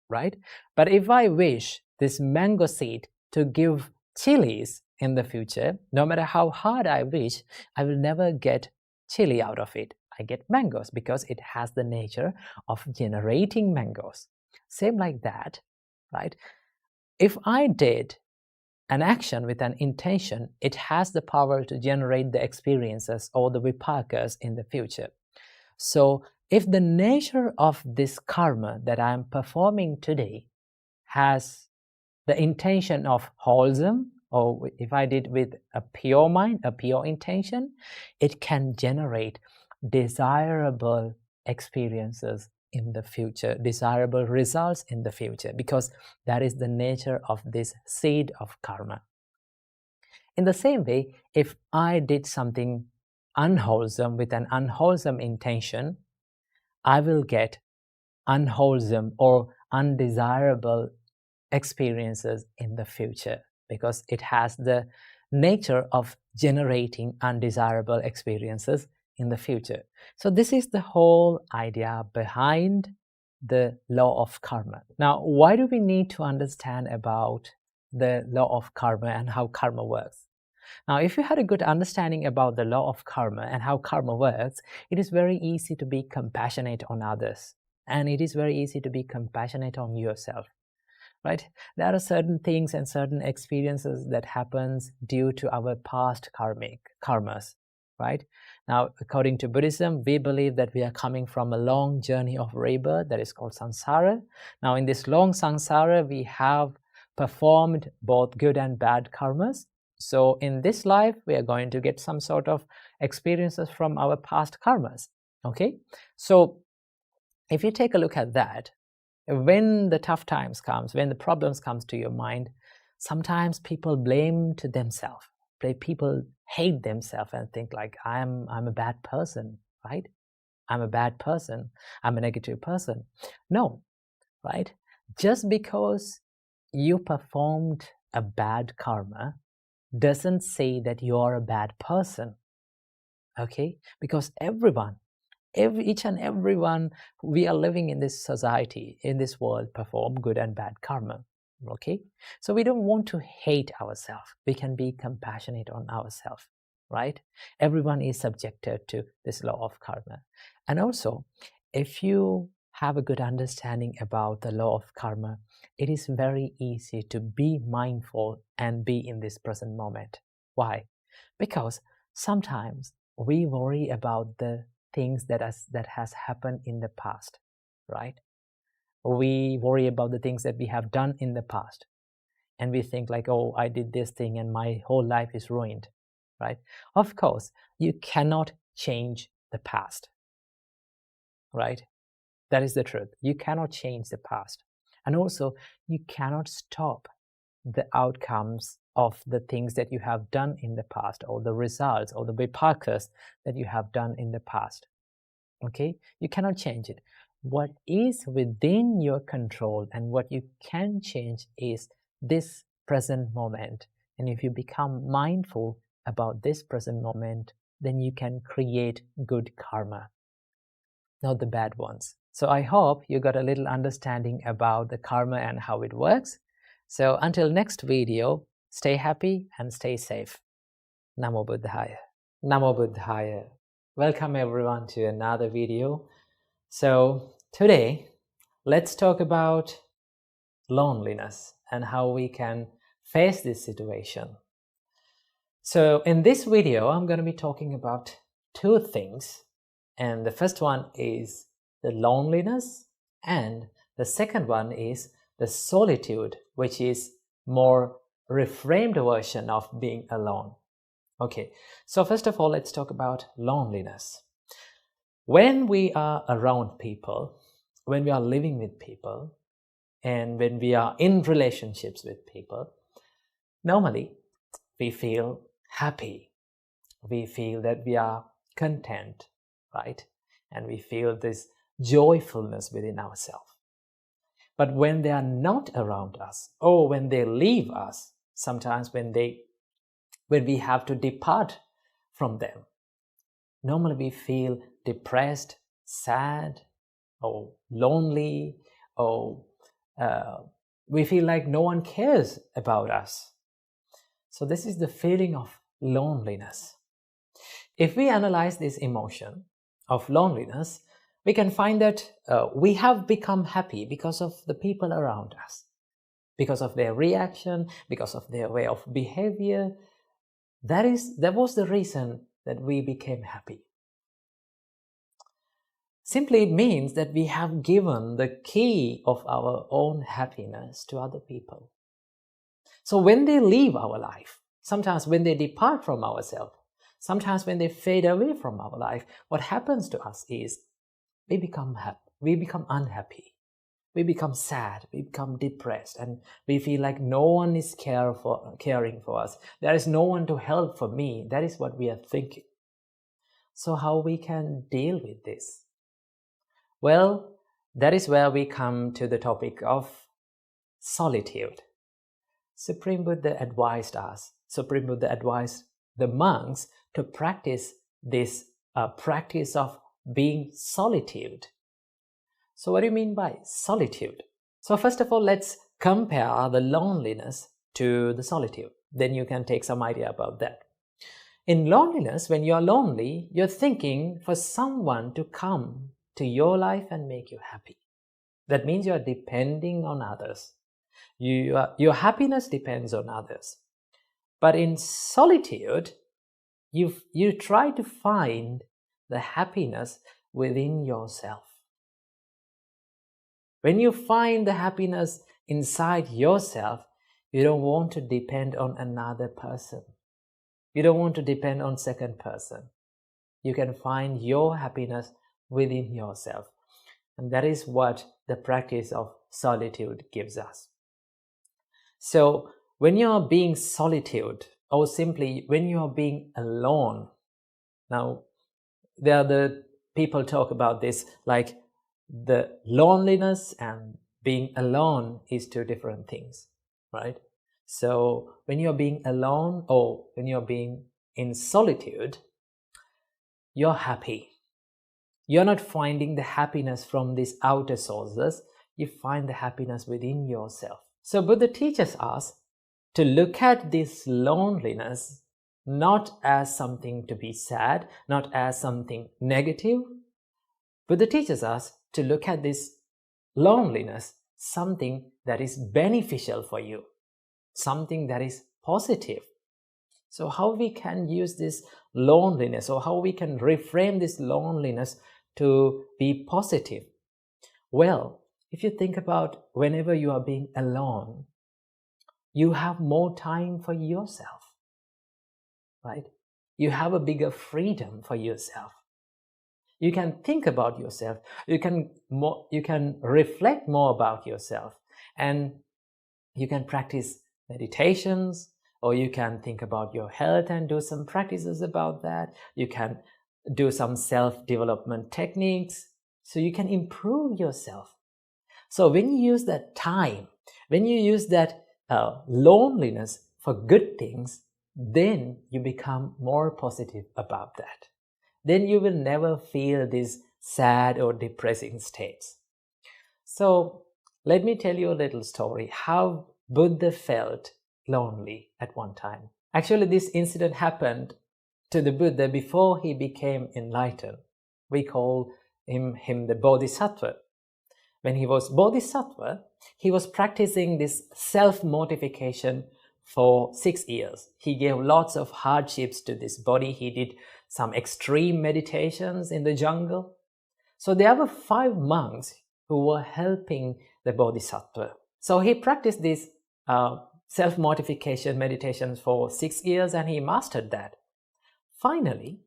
right? But if I wish this mango seed to give chilies in the future, no matter how hard I wish, I will never get chili out of it. I get mangoes because it has the nature of generating mangoes. Same like that, right? If I did an action with an intention, it has the power to generate the experiences or the vipakas in the future. So if the nature of this karma that I am performing today has the intention of wholesome, or if I did with a pure mind, a pure intention, it can generate desirable experiences in the future, desirable results in the future, because that is the nature of this seed of karma. In the same way, if I did something unwholesome with an unwholesome intention, I will get unwholesome or undesirable experiences in the future, because it has the nature of generating undesirable experiences in the future. So this is the whole idea behind the law of karma. Now, why do we need to understand about the law of karma and how karma works? Now, if you had a good understanding about the law of karma and how karma works, it is very easy to be compassionate on others, and it is very easy to be compassionate on yourself. Right? There are certain things and certain experiences that happens due to our past karmas, right? Now, according to Buddhism, we believe that we are coming from a long journey of rebirth that is called samsara. Now, in this long samsara, we have performed both good and bad karmas. So in this life, we are going to get some sort of experiences from our past karmas, okay? So if you take a look at that, when the tough times comes, when the problems comes to your mind, sometimes people blame to themselves. People hate themselves and think like, I'm a bad person, right? I'm a bad person. I'm a negative person. No, right? Just because you performed a bad karma doesn't say that you're a bad person, okay? Because each and everyone we are living in this society, in this world, perform good and bad karma. Okay, so we don't want to hate ourselves. We can be compassionate on ourselves, right? Everyone is subjected to this law of karma. And also, if you have a good understanding about the law of karma, it is very easy to be mindful and be in this present moment. Why? Because sometimes we worry about the things that has happened in the past, right? We worry about the things that we have done in the past, and we think like, oh, I did this thing and my whole life is ruined, right? Of course, you cannot change the past, right? That is the truth. You cannot change the past. And also, you cannot stop the outcomes of the things that you have done in the past, or the results or the vipakas that you have done in the past. Okay, you cannot change it. What is within your control and what you can change is this present moment. And if you become mindful about this present moment, then you can create good karma, not the bad ones. So I hope you got a little understanding about the karma and how it works. So until next video, stay happy and stay safe. Namo Buddhaya. Namo Buddhaya. Welcome everyone to another video. So today, let's talk about loneliness and how we can face this situation. So in this video, I'm going to be talking about two things. And the first one is the loneliness, and the second one is the solitude, which is more reframed version of being alone. Okay, so first of all, let's talk about loneliness. When we are around people, when we are living with people, and when we are in relationships with people, normally we feel happy. We feel that we are content, right? And we feel this joyfulness within ourselves. But when they are not around us, or when they leave us, sometimes when we have to depart from them, normally we feel depressed, sad, or lonely, or we feel like no one cares about us. So this is the feeling of loneliness. If we analyze this emotion of loneliness, we can find that we have become happy because of the people around us, because of their reaction, because of their way of behavior. That was the reason that we became happy. Simply it means that we have given the key of our own happiness to other people. So when they leave our life, sometimes when they depart from ourselves, sometimes when they fade away from our life, what happens to us is we become unhappy, we become sad, we become depressed, and we feel like no one is caring for us. There is no one to help for me. That is what we are thinking. So how we can deal with this? Well, that is where we come to the topic of solitude. Supreme Buddha advised us, Supreme Buddha advised the monks to practice this practice of being solitude. So what do you mean by solitude? So first of all, let's compare the loneliness to the solitude. Then you can take some idea about that. In loneliness, when you're lonely, you're thinking for someone to come to your life and make you happy. That means you're depending on others. Your happiness depends on others. But in solitude, you try to find the happiness within yourself. When you find the happiness inside yourself, you don't want to depend on another person. You don't want to depend on second person. You can find your happiness within yourself. And that is what the practice of solitude gives us. So when you're being solitude, or simply when you're being alone, now there are the people talk about this like the loneliness and being alone is two different things, right? So when you're being alone or when you're being in solitude, you're happy. You're not finding the happiness from these outer sources. You find the happiness within yourself. So Buddha teaches us to look at this loneliness not as something to be sad, not as something negative. Buddha teaches us to look at this loneliness something that is beneficial for you, something that is positive. So how we can use this loneliness, or how we can reframe this loneliness to be positive? Well, if you think about whenever you are being alone, you have more time for yourself, right? You have a bigger freedom for yourself. You can think about yourself. You can reflect more about yourself, and you can practice meditations, or you can think about your health and do some practices about that. You can do some self-development techniques, so you can improve yourself. So when you use that time, when you use that loneliness for good things, then you become more positive about that. Then you will never feel these sad or depressing states. So let me tell you a little story how Buddha felt lonely at one time. Actually, this incident happened to the Buddha before he became enlightened. We call him the Bodhisattva. When he was Bodhisattva, he was practicing this self-mortification for 6 years. He gave lots of hardships to this body. He did some extreme meditations in the jungle. So there were 5 monks who were helping the Bodhisattva. So he practiced these self-mortification meditations for 6 years, and he mastered that. Finally,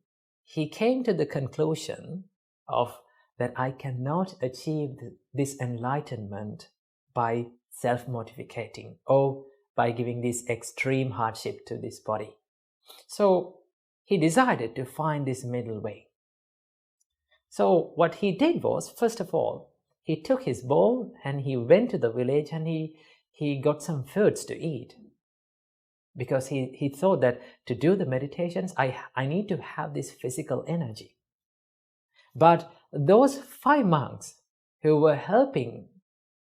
he came to the conclusion of that I cannot achieve this enlightenment by self-mortificating or by giving this extreme hardship to this body. So he decided to find this middle way. So what he did was, first of all, he took his bowl and he went to the village and he got some foods to eat. Because he thought that to do the meditations, I need to have this physical energy. But those 5 monks who were helping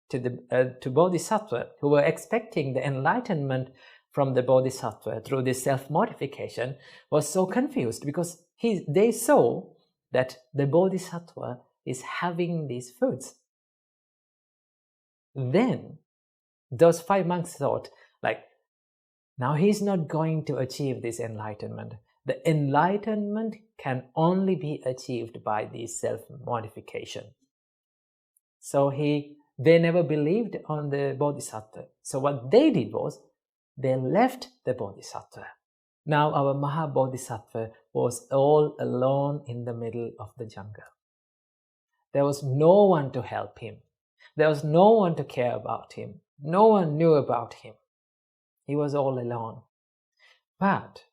to Bodhisattva, who were expecting the enlightenment from the Bodhisattva through this self-mortification, was so confused because they saw that the Bodhisattva is having these foods. Then those 5 monks thought, like, now he's not going to achieve this enlightenment. The enlightenment can only be achieved by this self-mortification. So they never believed on the Bodhisattva. So what they did was, they left the Bodhisattva. Now our Maha Bodhisattva was all alone in the middle of the jungle. There was no one to help him. There was no one to care about him. No one knew about him. He was all alone. But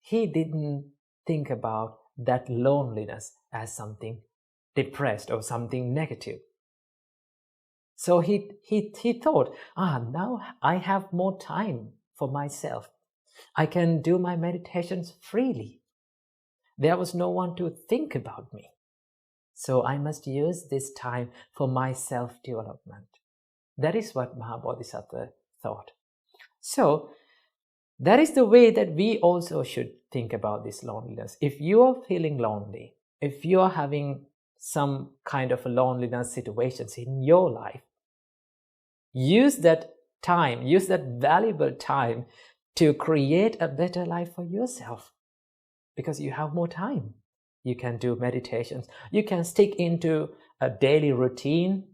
he didn't think about that loneliness as something depressed or something negative. So he thought, now I have more time for myself. I can do my meditations freely. There was no one to think about me. So I must use this time for my self-development. That is what Maha Bodhisattva thought. So that is the way that we also should think about this loneliness. If you are feeling lonely, if you are having some kind of a loneliness situations in your life, use that time, use that valuable time to create a better life for yourself, because you have more time. You can do meditations. You can stick into a daily routine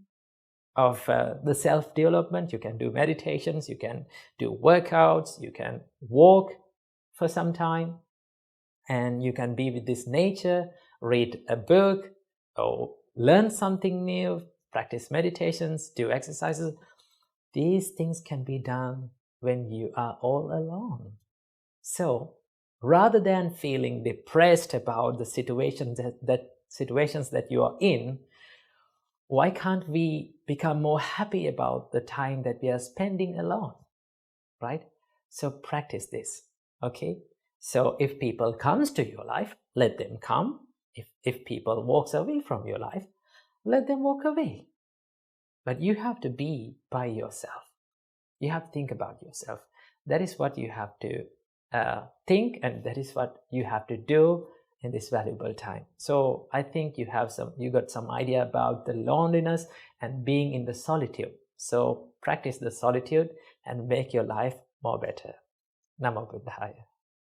of the self-development. You can do meditations, you can do workouts, you can walk for some time, and you can be with this nature, read a book, or learn something new, practice meditations, do exercises. These things can be done when you are all alone. So rather than feeling depressed about the situations that you are in, why can't we become more happy about the time that we are spending alone, right? So practice this, okay? So if people comes to your life, let them come. If people walks away from your life, let them walk away. But you have to be by yourself. You have to think about yourself. That is what you have to think, and that is what you have to do in this valuable time. So I think you got some idea about the loneliness and being in the solitude. So practice the solitude and make your life more better. Namo Buddhaya.